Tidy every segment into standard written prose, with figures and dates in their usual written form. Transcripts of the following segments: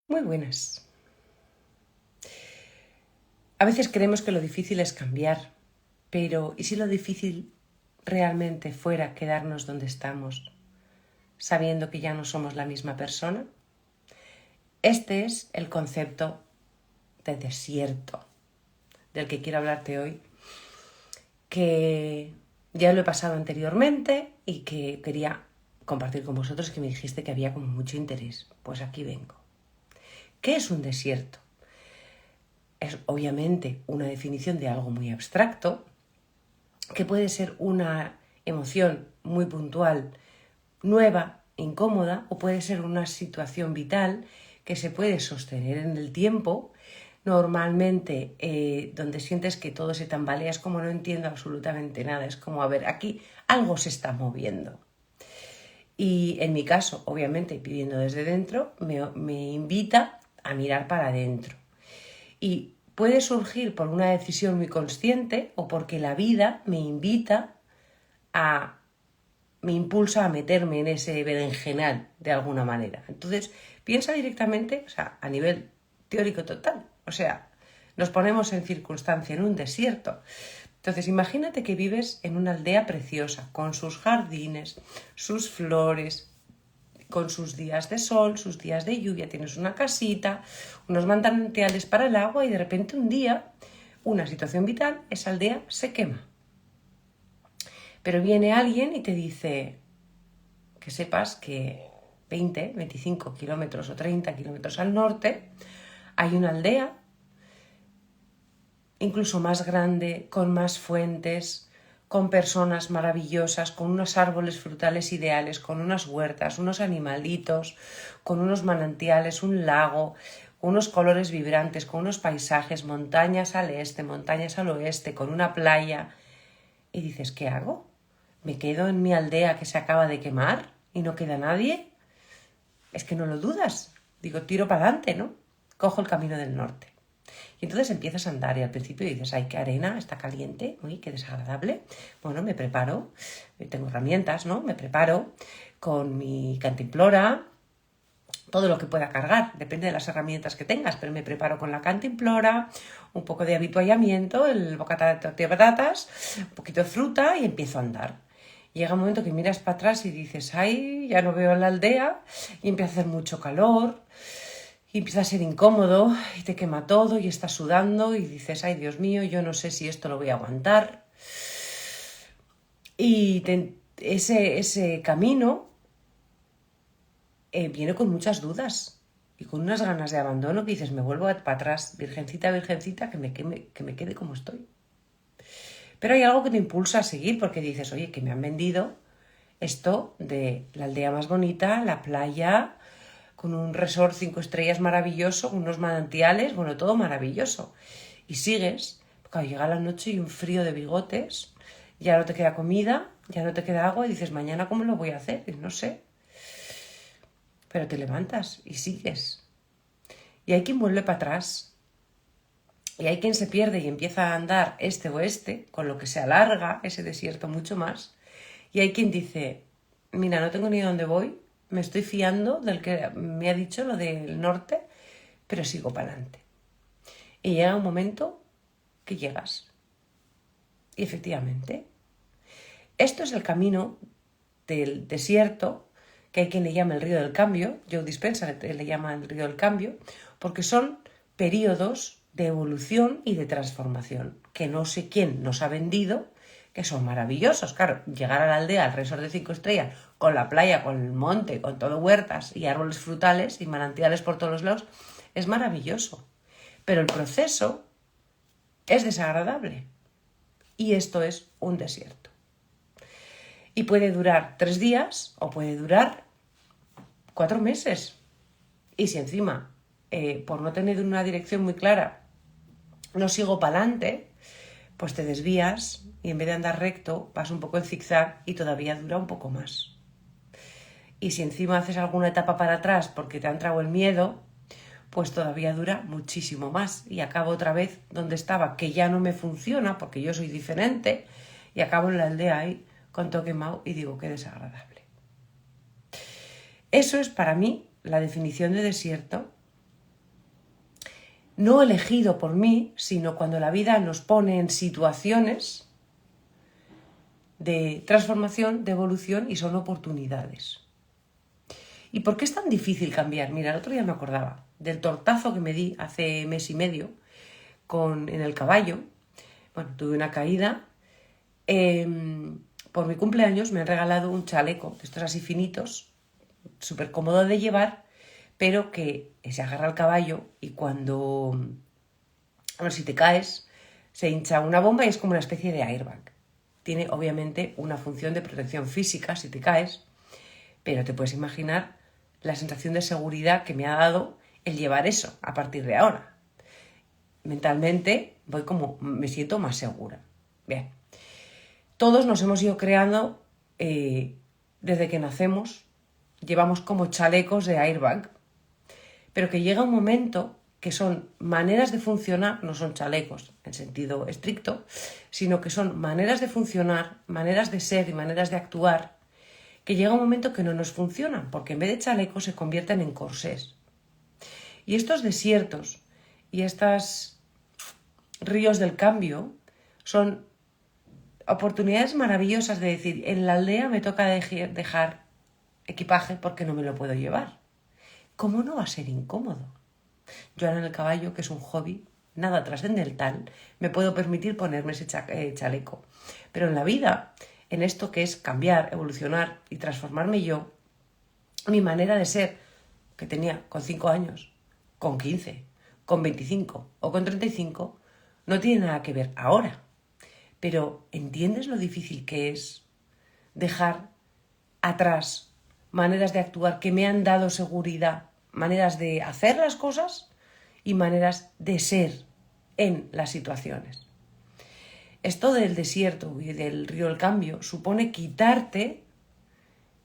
Muy buenas. A veces creemos que lo difícil es cambiar, pero ¿y si lo difícil realmente fuera quedarnos donde estamos, sabiendo que ya no somos la misma persona? Este es el concepto de desierto del que quiero hablarte hoy, que ya lo he pasado anteriormente y que quería compartir con vosotros, que me dijiste que había como mucho interés. Pues aquí vengo. ¿Qué es un desierto? Es obviamente una definición de algo muy abstracto, que puede ser una emoción muy puntual, nueva, incómoda, o puede ser una situación vital que se puede sostener en el tiempo, normalmente donde sientes que todo se tambalea, es como no entiendo absolutamente nada, es como, a ver, aquí algo se está moviendo. Y en mi caso, obviamente, viviendo desde dentro, me invita a mirar para adentro. Y puede surgir por una decisión muy consciente o porque la vida me impulsa a meterme en ese berenjenal de alguna manera. Entonces, piensa directamente, o sea, a nivel teórico total. O sea, nos ponemos en circunstancia en un desierto. Entonces, imagínate que vives en una aldea preciosa, con sus jardines, sus flores, con sus días de sol, sus días de lluvia, tienes una casita, unos manantiales para el agua y de repente un día, una situación vital, esa aldea se quema. Pero viene alguien y te dice que sepas que 20, 25 kilómetros o 30 kilómetros al norte hay una aldea, incluso más grande, con más fuentes, con personas maravillosas, con unos árboles frutales ideales, con unas huertas, unos animalitos, con unos manantiales, un lago, unos colores vibrantes, con unos paisajes, montañas al este, montañas al oeste, con una playa. Y dices, ¿qué hago? ¿Me quedo en mi aldea que se acaba de quemar y no queda nadie? Es que no lo dudas. Digo, tiro para adelante, ¿no? Cojo el camino del norte. Y entonces empiezas a andar y al principio dices, ay, qué arena, está caliente, uy, qué desagradable. Bueno, me preparo, tengo herramientas, ¿no? Me preparo con mi cantimplora, todo lo que pueda cargar, depende de las herramientas que tengas, pero me preparo con la cantimplora, un poco de habituallamiento, el bocata de tortilla de patatas, un poquito de fruta y empiezo a andar. Llega un momento que miras para atrás y dices, ay, ya no veo la aldea, y empieza a hacer mucho calor, y empieza a ser incómodo, y te quema todo, y estás sudando, y dices, ay, Dios mío, yo no sé si esto lo voy a aguantar. Y ese camino viene con muchas dudas y con unas ganas de abandono que dices, me vuelvo para atrás, virgencita, virgencita, que me quede como estoy. Pero hay algo que te impulsa a seguir porque dices, oye, que me han vendido esto de la aldea más bonita, la playa, con un resort 5 estrellas maravilloso, unos manantiales, bueno, todo maravilloso. Y sigues, cuando llega la noche y un frío de bigotes, ya no te queda comida, ya no te queda agua y dices, mañana ¿cómo lo voy a hacer? Y no sé. Pero te levantas y sigues. Y hay quien vuelve para atrás. Y hay quien se pierde y empieza a andar este o este, con lo que se alarga ese desierto mucho más. Y hay quien dice, mira, no tengo ni dónde voy, me estoy fiando del que me ha dicho lo del norte, pero sigo para adelante. Y llega un momento que llegas. Y efectivamente, esto es el camino del desierto, que hay quien le llama el río del cambio, Joe Dispenza le llama el río del cambio, porque son periodos de evolución y de transformación, que no sé quién nos ha vendido, que son maravillosos. Claro, llegar a la aldea, al resort de 5 estrellas, con la playa, con el monte, con todo huertas y árboles frutales y manantiales por todos los lados, es maravilloso. Pero el proceso es desagradable. Y esto es un desierto. Y puede durar 3 días o puede durar 4 meses. Y si encima, por no tener una dirección muy clara, no sigo para adelante, pues te desvías y en vez de andar recto, vas un poco en zigzag y todavía dura un poco más. Y si encima haces alguna etapa para atrás porque te ha entrado el miedo, pues todavía dura muchísimo más. Y acabo otra vez donde estaba, que ya no me funciona porque yo soy diferente, y acabo en la aldea ahí con todo quemado y digo, qué desagradable. Eso es para mí la definición de desierto no elegido por mí, sino cuando la vida nos pone en situaciones de transformación, de evolución, y son oportunidades. ¿Y por qué es tan difícil cambiar? Mira, el otro día me acordaba del tortazo que me di hace mes y medio en el caballo. Bueno, tuve una caída. Por mi cumpleaños me han regalado un chaleco de estos así finitos, súper cómodo de llevar, pero que se agarra al caballo y cuando, bueno, si te caes, se hincha una bomba y es como una especie de airbag. Tiene obviamente una función de protección física si te caes, pero te puedes imaginar la sensación de seguridad que me ha dado el llevar eso a partir de ahora. Mentalmente me siento más segura. Bien. Todos nos hemos ido creando desde que nacemos, llevamos como chalecos de airbag, pero que llega un momento que son maneras de funcionar, no son chalecos en sentido estricto, sino que son maneras de funcionar, maneras de ser y maneras de actuar, que llega un momento que no nos funcionan, porque en vez de chalecos se convierten en corsés. Y estos desiertos y estos ríos del cambio son oportunidades maravillosas de decir, en la aldea me toca dejar equipaje porque no me lo puedo llevar. ¿Cómo no va a ser incómodo? Yo ahora en el caballo, que es un hobby, nada trascendental, me puedo permitir ponerme ese chaleco. Pero en la vida, en esto que es cambiar, evolucionar y transformarme yo, mi manera de ser, que tenía con 5 años, con 15, con 25 o con 35, no tiene nada que ver ahora. Pero ¿entiendes lo difícil que es dejar atrás maneras de actuar que me han dado seguridad, maneras de hacer las cosas y maneras de ser en las situaciones? Esto del desierto y del río del cambio supone quitarte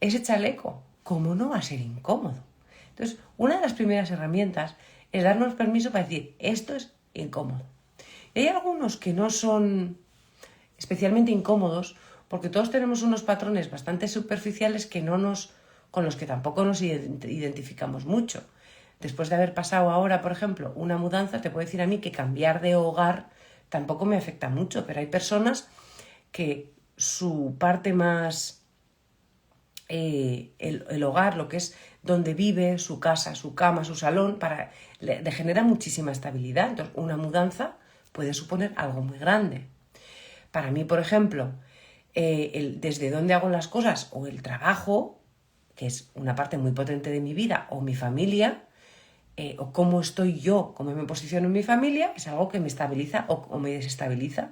ese chaleco. ¿Cómo no va a ser incómodo? Entonces, una de las primeras herramientas es darnos permiso para decir, esto es incómodo. Y hay algunos que no son especialmente incómodos, porque todos tenemos unos patrones bastante superficiales con los que tampoco nos identificamos mucho. Después de haber pasado ahora, por ejemplo, una mudanza, te puedo decir a mí que cambiar de hogar tampoco me afecta mucho, pero hay personas que su parte más, el hogar, lo que es donde vive, su casa, su cama, su salón, le genera muchísima estabilidad. Entonces, una mudanza puede suponer algo muy grande. Para mí, por ejemplo, desde dónde hago las cosas o el trabajo, que es una parte muy potente de mi vida, o mi familia, o cómo estoy yo, cómo me posiciono en mi familia, es algo que me estabiliza o me desestabiliza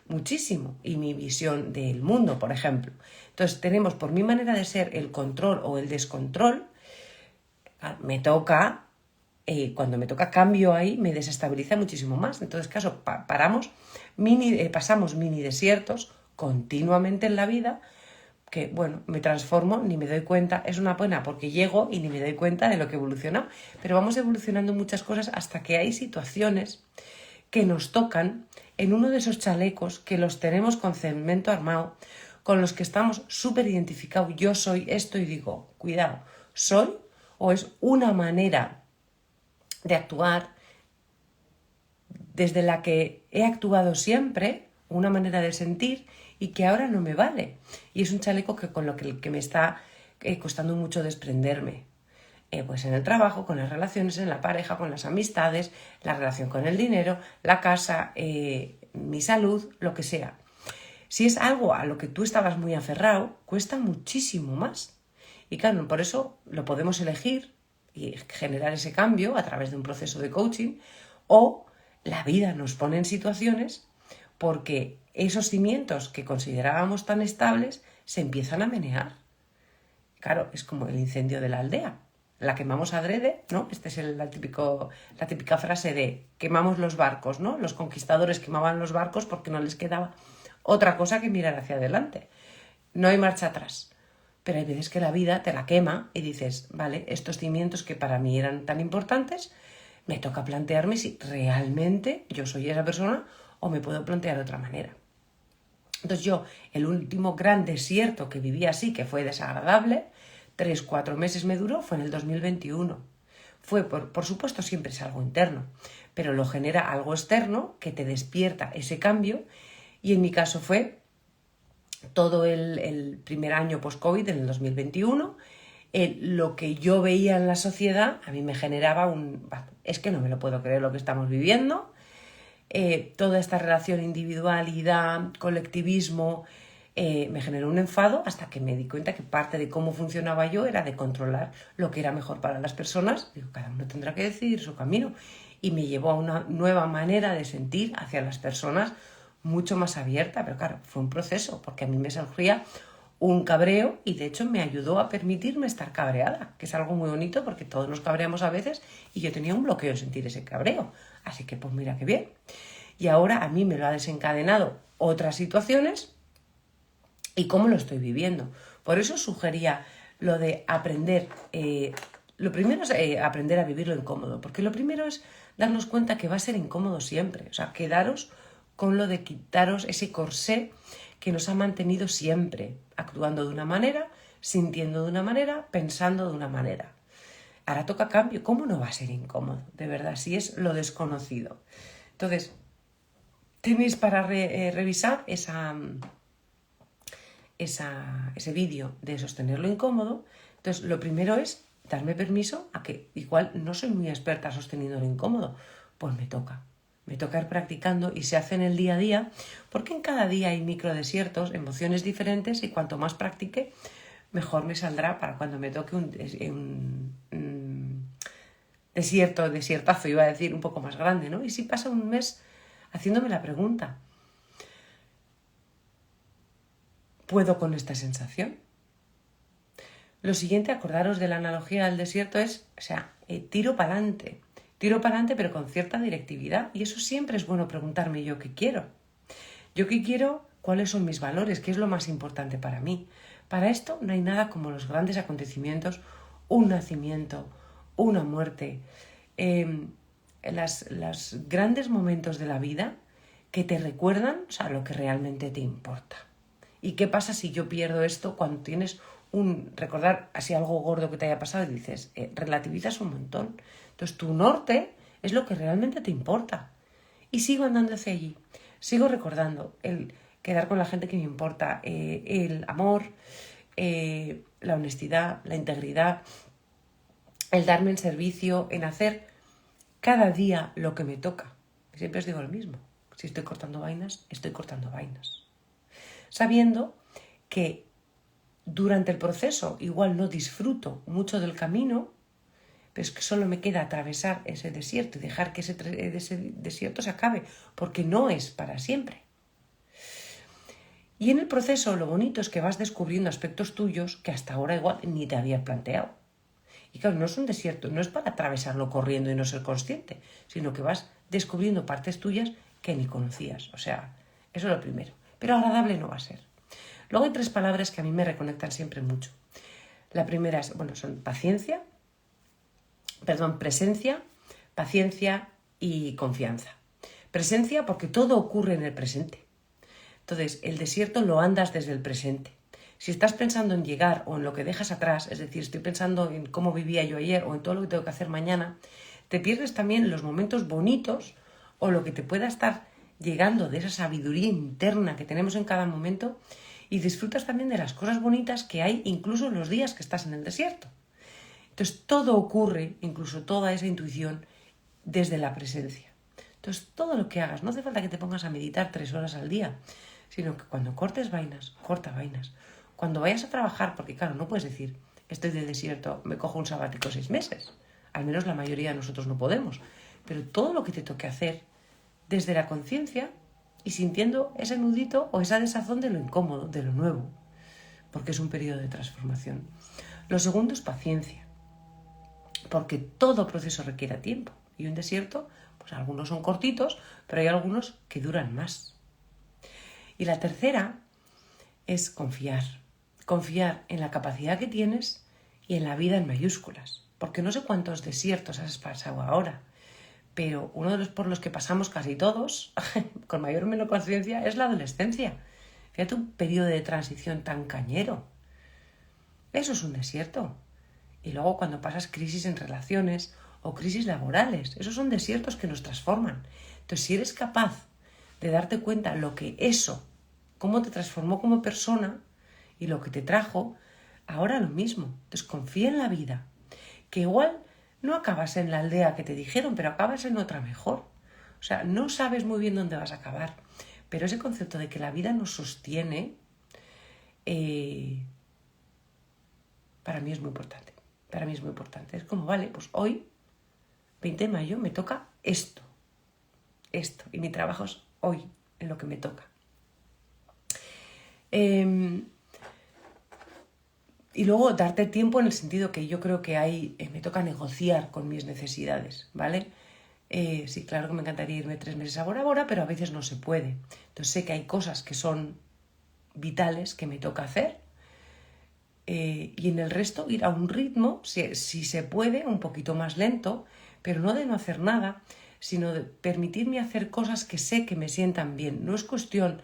muchísimo. Y mi visión del mundo, por ejemplo. Entonces tenemos por mi manera de ser el control o el descontrol. Me toca, cuando me toca cambio ahí, me desestabiliza muchísimo más. Entonces, pasamos mini desiertos continuamente en la vida, que bueno, me transformo, ni me doy cuenta, es una pena porque llego y ni me doy cuenta de lo que evoluciona, pero vamos evolucionando muchas cosas hasta que hay situaciones que nos tocan en uno de esos chalecos que los tenemos con cemento armado, con los que estamos súper identificados. Yo soy esto y digo, cuidado, ¿soy o es una manera de actuar desde la que he actuado siempre, una manera de sentir y que ahora no me vale? Y es un chaleco con lo que me está costando mucho desprenderme. Pues en el trabajo, con las relaciones, en la pareja, con las amistades, la relación con el dinero, la casa, mi salud, lo que sea. Si es algo a lo que tú estabas muy aferrado, cuesta muchísimo más. Y claro, por eso lo podemos elegir y generar ese cambio a través de un proceso de coaching, o la vida nos pone en situaciones porque esos cimientos que considerábamos tan estables se empiezan a menear. Claro, es como el incendio de la aldea. La quemamos adrede, ¿no? Esta es la típica frase de quemamos los barcos, ¿no? Los conquistadores quemaban los barcos porque no les quedaba otra cosa que mirar hacia adelante. No hay marcha atrás. Pero hay veces que la vida te la quema y dices, vale, estos cimientos que para mí eran tan importantes, me toca plantearme si realmente yo soy esa persona o me puedo plantear de otra manera. Entonces el último gran desierto que viví así, que fue desagradable, 3-4 meses me duró, fue en el 2021. por supuesto, siempre es algo interno, pero lo genera algo externo que te despierta ese cambio. Y en mi caso fue todo el primer año post-COVID, en el 2021, lo que yo veía en la sociedad a mí me generaba es que no me lo puedo creer lo que estamos viviendo. Toda esta relación individualidad, colectivismo, me generó un enfado hasta que me di cuenta que parte de cómo funcionaba yo era de controlar lo que era mejor para las personas. Digo, cada uno tendrá que decidir su camino. Y me llevó a una nueva manera de sentir hacia las personas mucho más abierta. Pero claro, fue un proceso, porque a mí me surgía un cabreo y de hecho me ayudó a permitirme estar cabreada, que es algo muy bonito porque todos nos cabreamos a veces y yo tenía un bloqueo en sentir ese cabreo. Así que pues mira qué bien. Y ahora a mí me lo ha desencadenado otras situaciones y cómo lo estoy viviendo. Por eso sugería lo de aprender. Lo primero es aprender a vivir lo incómodo, porque lo primero es darnos cuenta que va a ser incómodo siempre. O sea, quedaros con lo de quitaros ese corsé que nos ha mantenido siempre actuando de una manera, sintiendo de una manera, pensando de una manera. Ahora toca cambio. ¿Cómo no va a ser incómodo? De verdad, si es lo desconocido. Entonces, tenéis para revisar ese vídeo de sostener lo incómodo. Entonces, lo primero es darme permiso a que igual no soy muy experta sosteniendo lo incómodo. Pues me toca ir practicando y se hace en el día a día, porque en cada día hay microdesiertos, emociones diferentes y cuanto más practique, mejor me saldrá para cuando me toque un desiertazo, iba a decir, un poco más grande, ¿no? Y si pasa un mes haciéndome la pregunta, ¿puedo con esta sensación? Lo siguiente, acordaros de la analogía del desierto, es, tiro para adelante, pero con cierta directividad. Y eso siempre es bueno preguntarme yo qué quiero. Yo qué quiero, cuáles son mis valores, qué es lo más importante para mí. Para esto no hay nada como los grandes acontecimientos, un nacimiento, una muerte, los grandes momentos de la vida que te recuerdan, lo que realmente te importa. ¿Y qué pasa si yo pierdo esto cuando tienes recordar así algo gordo que te haya pasado y dices, relativizas un montón? Entonces tu norte es lo que realmente te importa. Y sigo andando hacia allí, sigo recordando el quedar con la gente que me importa, el amor, la honestidad, la integridad, el darme en servicio, en hacer cada día lo que me toca. Siempre os digo lo mismo. Si estoy cortando vainas, estoy cortando vainas. Sabiendo que durante el proceso igual no disfruto mucho del camino, pero es que solo me queda atravesar ese desierto y dejar que ese desierto se acabe, porque no es para siempre. Y en el proceso lo bonito es que vas descubriendo aspectos tuyos que hasta ahora igual ni te habías planteado. Y claro, no es un desierto, no es para atravesarlo corriendo y no ser consciente, sino que vas descubriendo partes tuyas que ni conocías. O sea, eso es lo primero. Pero agradable no va a ser. Luego hay 3 palabras que a mí me reconectan siempre mucho. La primera son presencia, paciencia y confianza. Presencia porque todo ocurre en el presente. Entonces, el desierto lo andas desde el presente. Si estás pensando en llegar o en lo que dejas atrás, es decir, estoy pensando en cómo vivía yo ayer o en todo lo que tengo que hacer mañana, te pierdes también los momentos bonitos o lo que te pueda estar llegando de esa sabiduría interna que tenemos en cada momento y disfrutas también de las cosas bonitas que hay incluso en los días que estás en el desierto. Entonces todo ocurre, incluso toda esa intuición, desde la presencia. Entonces todo lo que hagas, no hace falta que te pongas a meditar 3 horas al día, sino que cuando cortes vainas, corta vainas. Cuando vayas a trabajar, porque claro, no puedes decir, estoy del desierto, me cojo un sabático 6 meses. Al menos la mayoría de nosotros no podemos. Pero todo lo que te toque hacer, desde la conciencia y sintiendo ese nudito o esa desazón de lo incómodo, de lo nuevo, porque es un periodo de transformación. Lo segundo es paciencia, porque todo proceso requiere tiempo. Y un desierto, pues algunos son cortitos, pero hay algunos que duran más. Y la tercera es confiar en la capacidad que tienes y en la vida en mayúsculas. Porque no sé cuántos desiertos has pasado ahora, pero uno de los por los que pasamos casi todos, con mayor o menor conciencia, es la adolescencia. Fíjate, un periodo de transición tan cañero. Eso es un desierto. Y luego cuando pasas crisis en relaciones o crisis laborales. Esos son desiertos que nos transforman. Entonces, si eres capaz de darte cuenta lo que eso, cómo te transformó como persona y lo que te trajo, ahora lo mismo. Entonces, confía en la vida, que igual no acabas en la aldea que te dijeron, pero acabas en otra mejor. O sea, no sabes muy bien dónde vas a acabar, pero ese concepto de que la vida nos sostiene, para mí es muy importante. Para mí es muy importante. Es como, vale, pues hoy, 20 de mayo, me toca esto. Y mi trabajo es hoy, en lo que me toca. Y luego darte tiempo en el sentido que yo creo que me toca negociar con mis necesidades, ¿vale? Sí, claro que me encantaría irme 3 meses a Bora Bora, pero a veces no se puede. Entonces sé que hay cosas que son vitales que me toca hacer, y en el resto ir a un ritmo, si se puede, un poquito más lento, pero no de no hacer nada, sino de permitirme hacer cosas que sé que me sientan bien. No es cuestión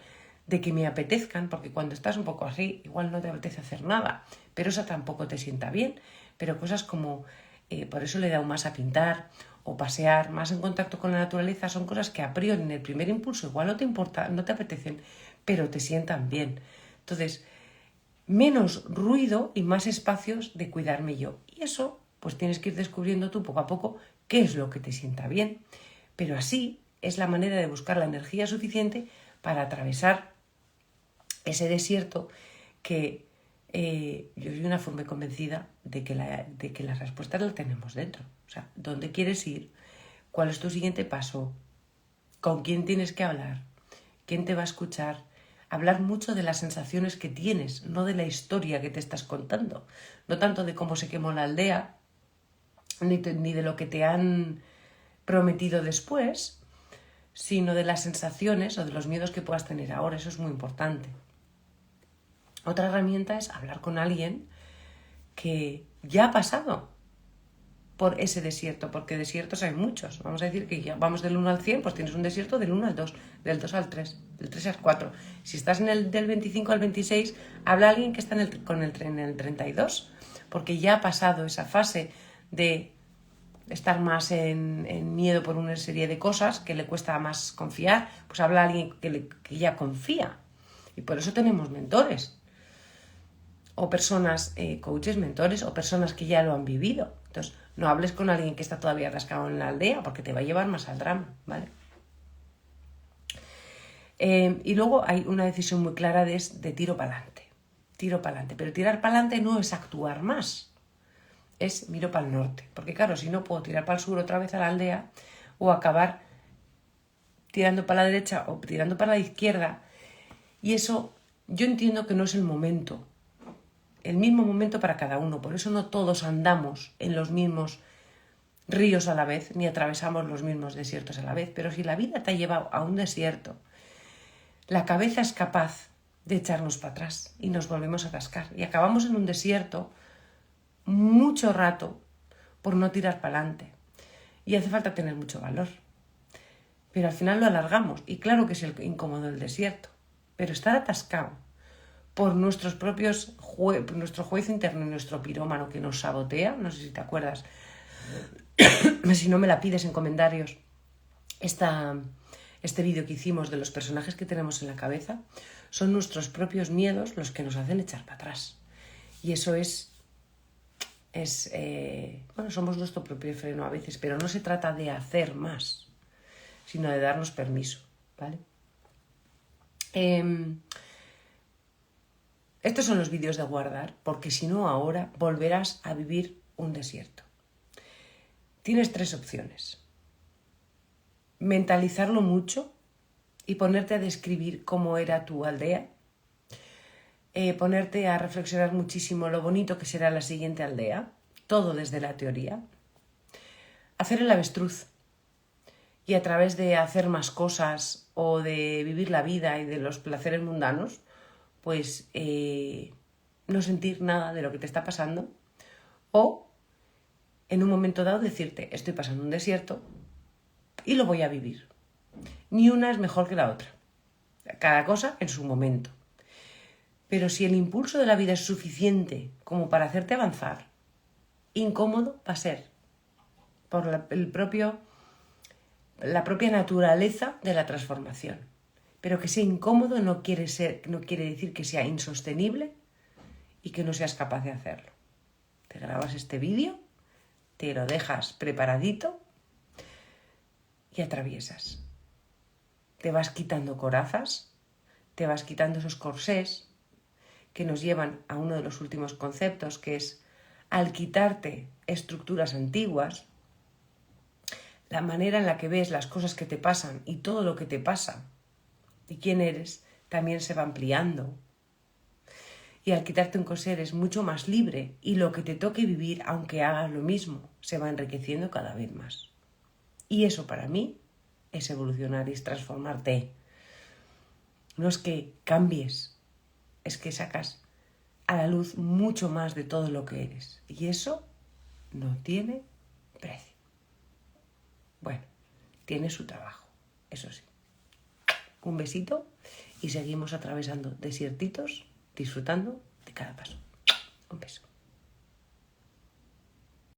de que me apetezcan, porque cuando estás un poco así, igual no te apetece hacer nada, pero eso tampoco te sienta bien. Pero cosas como, por eso le he dado más a pintar, o pasear, más en contacto con la naturaleza, son cosas que a priori en el primer impulso igual no te importa, no te apetecen, pero te sientan bien. Entonces, menos ruido y más espacios de cuidarme yo. Y eso, pues tienes que ir descubriendo tú poco a poco qué es lo que te sienta bien. Pero así es la manera de buscar la energía suficiente para atravesar ese desierto que yo soy una forma convencida de que las respuestas las tenemos dentro. O sea, ¿dónde quieres ir? ¿Cuál es tu siguiente paso? ¿Con quién tienes que hablar? ¿Quién te va a escuchar? Hablar mucho de las sensaciones que tienes, no de la historia que te estás contando. No tanto de cómo se quemó la aldea, ni de lo que te han prometido después, sino de las sensaciones o de los miedos que puedas tener ahora. Eso es muy importante. Otra herramienta es hablar con alguien que ya ha pasado por ese desierto, porque desiertos hay muchos. Vamos a decir que ya vamos del 1 al 100, pues tienes un desierto del 1 al 2, del 2 al 3, del 3 al 4. Si estás en el del 25 al 26, habla alguien que está en el 32, porque ya ha pasado esa fase de estar más en miedo por una serie de cosas que le cuesta más confiar. Pues habla alguien que ya confía. Y por eso tenemos mentores, o personas, coaches, mentores, o personas que ya lo han vivido. Entonces, no hables con alguien que está todavía rascado en la aldea, porque te va a llevar más al drama, ¿vale? Y luego hay una decisión muy clara de tiro para adelante. Tiro para adelante. Pero tirar para adelante no es actuar más, es miro para el norte. Porque claro, si no puedo tirar para el sur otra vez a la aldea, o acabar tirando para la derecha o tirando para la izquierda. Y eso yo entiendo que no es el momento. El mismo momento para cada uno. Por eso no todos andamos en los mismos ríos a la vez, ni atravesamos los mismos desiertos a la vez. Pero si la vida te ha llevado a un desierto, la cabeza es capaz de echarnos para atrás y nos volvemos a atascar. Y acabamos en un desierto mucho rato por no tirar para adelante. Y hace falta tener mucho valor. Pero al final lo alargamos. Y claro que es incómodo el desierto. Pero estar atascado por nuestros propios nuestro juez interno y nuestro pirómano que nos sabotea, no sé si te acuerdas, si no me la pides en comentarios, este vídeo que hicimos de los personajes que tenemos en la cabeza, son nuestros propios miedos los que nos hacen echar para atrás. Y eso bueno, somos nuestro propio freno a veces, pero no se trata de hacer más, sino de darnos permiso, ¿vale? Estos son los vídeos de guardar, porque si no ahora volverás a vivir un desierto. Tienes 3 opciones. Mentalizarlo mucho y ponerte a describir cómo era tu aldea. Ponerte a reflexionar muchísimo lo bonito que será la siguiente aldea, todo desde la teoría. Hacer el avestruz y a través de hacer más cosas o de vivir la vida y de los placeres mundanos, pues no sentir nada de lo que te está pasando, o en un momento dado decirte, estoy pasando un desierto y lo voy a vivir. Ni una es mejor que la otra, cada cosa en su momento. Pero si el impulso de la vida es suficiente como para hacerte avanzar, incómodo va a ser. por la propia naturaleza de la transformación. Pero que sea incómodo no quiere decir que sea insostenible y que no seas capaz de hacerlo. Te grabas este vídeo, te lo dejas preparadito y atraviesas. Te vas quitando corazas, te vas quitando esos corsés que nos llevan a uno de los últimos conceptos, que es al quitarte estructuras antiguas, la manera en la que ves las cosas que te pasan y todo lo que te pasa y quién eres también se va ampliando. Y al quitarte un corsé eres mucho más libre y lo que te toque vivir, aunque hagas lo mismo, se va enriqueciendo cada vez más. Y eso para mí es evolucionar y es transformarte. No es que cambies, es que sacas a la luz mucho más de todo lo que eres. Y eso no tiene precio. Bueno, tiene su trabajo, eso sí. Un besito y seguimos atravesando desiertitos, disfrutando de cada paso.